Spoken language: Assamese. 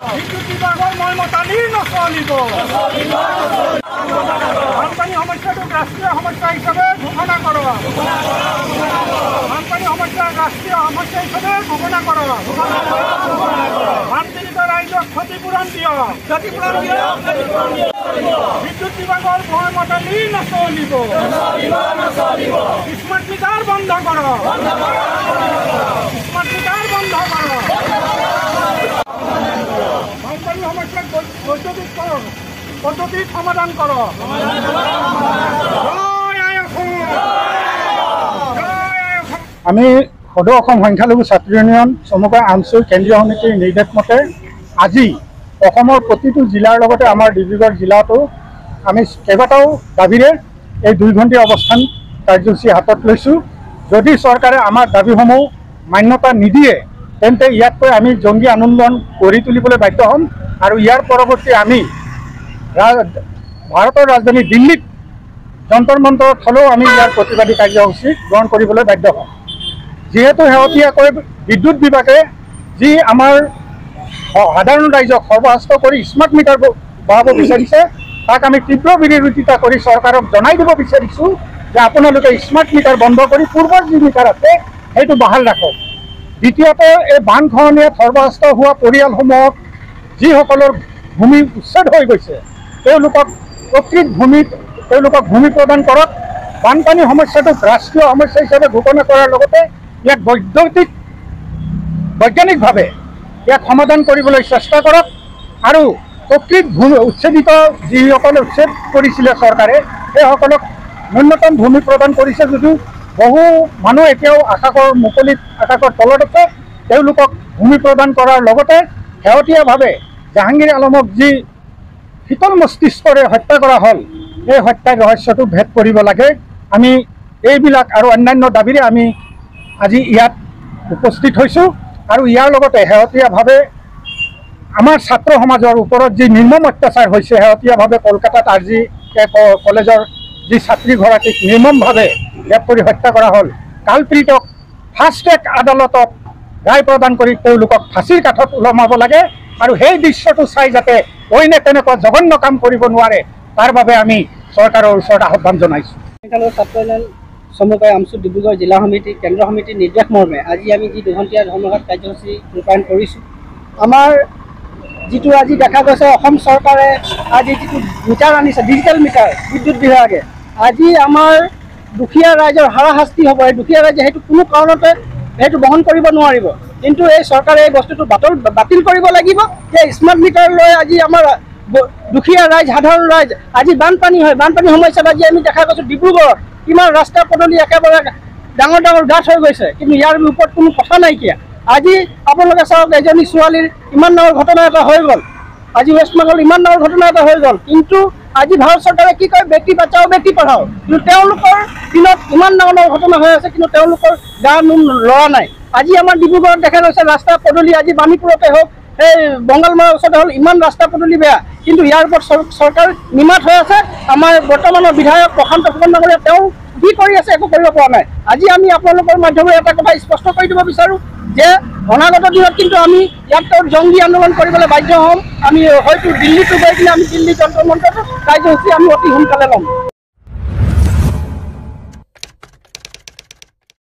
বিদ্যুৎ বিভাগৰ মৰ্মতালি নচলিব। বানপানী সমস্যাটোক ৰাষ্ট্ৰীয় সমস্যা হিচাপে ঘোষণা কৰক। বানপানী সমস্যাক ৰাষ্ট্ৰীয় সমস্যা হিচাপে ঘোষণা কৰক। বানপীড়িত ৰাইজক ক্ষতিপূৰণ দিয়ক। বিদ্যুৎ বিভাগৰ মৰ্মতালি নচলিব। স্মাৰ্ট মিটাৰ বন্ধ কৰক। স্মাৰ্ট মিটাৰ বন্ধ কৰক। বানপানী সমস্যাক বৈদ্যুতিক পদ্ধতিত সমাধান কৰক। আমি সদৌ অসম সংখ্যালঘু ছাত্ৰ ইউনিয়ন চমুকৈ আমচুৰ কেন্দ্ৰীয় সমিতিৰ নিৰ্দেশ মতে আজি অসমৰ প্ৰতিটো জিলাৰ লগতে আমাৰ ডিব্ৰুগড় জিলাতো আমি কেইবাটাও দাবীৰে এই 2 ঘণ্টীয়া অৱস্থান কাৰ্যসূচী হাতত লৈছোঁ। যদি চৰকাৰে আমাৰ দাবীসমূহ মান্যতা নিদিয়ে তেন্তে ইয়াতকৈ আমি জংগী আন্দোলন গঢ়ি তুলিবলৈ বাধ্য হ'ম আৰু ইয়াৰ পৰৱৰ্তী আমি ভাৰতৰ ৰাজধানী দিল্লীত যন্তৰ মন্তৰত হ'লেও আমি ইয়াৰ প্ৰতিবাদী কাৰ্যসূচী গ্ৰহণ কৰিবলৈ বাধ্য হ'ম। যিহেতু শেহতীয়াকৈ বিদ্যুৎ বিভাগে যি আমাৰ সাধাৰণ ৰাইজক সৰ্বহাস্ত কৰি স্মাৰ্ট মিটাৰ বহাব বিচাৰিছে তাক আমি তীব্ৰ বিৰোধিতা কৰি চৰকাৰক জনাই দিব বিচাৰিছোঁ যে আপোনালোকে স্মাৰ্ট মিটাৰ বন্ধ কৰি পূৰ্বৰ যি মিটাৰ আছে সেইটো বাহাল ৰাখক। দ্বিতীয়তে এই বানখহনীয়াত সৰ্বহাস্ত হোৱা পৰিয়ালসমূহক যিসকলৰ ভূমি উচ্ছেদ হৈ গৈছে তেওঁলোকক প্ৰকৃত ভূমিত তেওঁলোকক ভূমি প্ৰদান কৰক। বানপানী সমস্যাটোক ৰাষ্ট্ৰীয় সমস্যা হিচাপে ঘোষণা কৰাৰ লগতে ইয়াক বৈজ্ঞানিকভাৱে ইয়াক সমাধান কৰিবলৈ চেষ্টা কৰক আৰু প্ৰকৃত ভূমি উচ্ছেদিত যিসকলে উচ্ছেদ কৰিছিলে চৰকাৰে সেইসকলক ন্যূনতম ভূমি প্ৰদান কৰিছে যদিও বহু মানুহ এতিয়াও মুকলিত আকাশৰ তলত আছে। তেওঁলোকক ভূমি প্ৰদান কৰাৰ লগতে শেহতীয়াভাৱে জাহাংগীৰ আলমক যি শীতল মস্তিষ্কৰে হত্যা কৰা হ'ল এই হত্যাৰ ৰহস্যটো ভেদ কৰিব লাগে। আমি এইবিলাক আৰু অন্যান্য দাবীৰে আমি আজি ইয়াত উপস্থিত হৈছোঁ আৰু ইয়াৰ লগতে শেহতীয়াভাৱে আমাৰ ছাত্ৰ সমাজৰ ওপৰত যি নিৰ্মম অত্যাচাৰ হৈছে শেহতীয়াভাৱে কলকাতাত আজি কলেজৰ যি ছাত্ৰীগৰাকীক নিৰ্মমভাৱে গ্ৰেপ্তাৰ কৰি হত্যা কৰা হ'ল কালপীড়িতক ফাষ্ট ট্ৰেক আদালতত ৰায় প্ৰদান কৰি তেওঁলোকক ফাঁচীৰ কাঠত ওলমাব লাগে আৰু সেই দৃশ্যটো চাই যাতে অইনে তেনেকুৱা জঘন্য কাম কৰিব নোৱাৰে তাৰ বাবে আমি চৰকাৰৰ ওচৰত আহ্বান জনাইছোঁ। ছাত্ৰ ইউনিয়ন চমুকৈ আমচুৰ ডিব্ৰুগড় জিলা সমিতি কেন্দ্ৰ সমিতিৰ নিৰ্দেশ মৰ্মে আজি আমি যি 2 ঘণ্টীয়া ধৰ্মঘট কাৰ্যসূচী ৰূপায়ণ কৰিছোঁ। আমাৰ যিটো আজি দেখা গৈছে অসম চৰকাৰে আজি যিটো মিটাৰ আনিছে ডিজিটেল মিটাৰ বিদ্যুৎ বিভাগে আজি আমাৰ দুখীয়া ৰাইজৰ হাৰাশাস্তি হ'ব। এই দুখীয়া ৰাইজে সেইটো কোনো কাৰণতে সেইটো বহন কৰিব নোৱাৰিব। কিন্তু এই চৰকাৰে এই বস্তুটো বাতিল কৰিব লাগিব যে স্মাৰ্ট মিটাৰ লৈ আজি আমাৰ দুখীয়া ৰাইজ সাধাৰণ ৰাইজ আজি বানপানী হয়। বানপানী সমস্যাত আজি আমি দেখা গৈছোঁ ডিব্ৰুগড়ত কিমান ৰাস্তা পদূলি একেবাৰে ডাঙৰ ডাঙৰ গাঁত হৈ গৈছে কিন্তু ইয়াৰ ওপৰত কোনো কথা নাইকিয়া। আজি আপোনালোকে চাওক এজনী ছোৱালীৰ ইমান ডাঙৰ ঘটনা এটা হৈ গ'ল। আজি ৱেষ্ট বেংগল ইমান ডাঙৰ ঘটনা এটা হৈ গ'ল কিন্তু আজি ভাৰত চৰকাৰে কি কয় বেটি বাচাও বেটি পঢ়াও কিন্তু তেওঁলোকৰ দিনত ইমান ডাঙৰ ডাঙৰ ঘটনা হৈ আছে কিন্তু তেওঁলোকৰ গা নোম লৰা নাই। আজি আমাৰ ডিব্ৰুগড়ত দেখা গৈছে ৰাস্তা পদূলি আজি বাণীপুৰতে হওক এই বংগালমাৰৰ ওচৰতে হ'ল ইমান ৰাস্তা পদূলি বেয়া কিন্তু ইয়াৰ ওপৰত চৰকাৰ নিমাত হৈ আছে। আমাৰ বৰ্তমানৰ বিধায়ক প্ৰশান্ত ফুকন ডাঙৰীয়া তেওঁ কি কৰি আছে একো কৰিব পৰা নাই। আজি আমি আপোনালোকৰ মাধ্যমেৰে এটা কথা স্পষ্ট কৰি দিব বিচাৰোঁ যে অনাগত দিনত কিন্তু আমি ইয়াত জংগী আন্দোলন কৰিবলৈ বাধ্য হ'ম। আমি হয়তো দিল্লীতো গৈ কিনে আমি দিল্লী যন্ত্ৰ মন্ত্ৰত কাৰ্যসূচী আমি অতি সোনকালে ল'ম।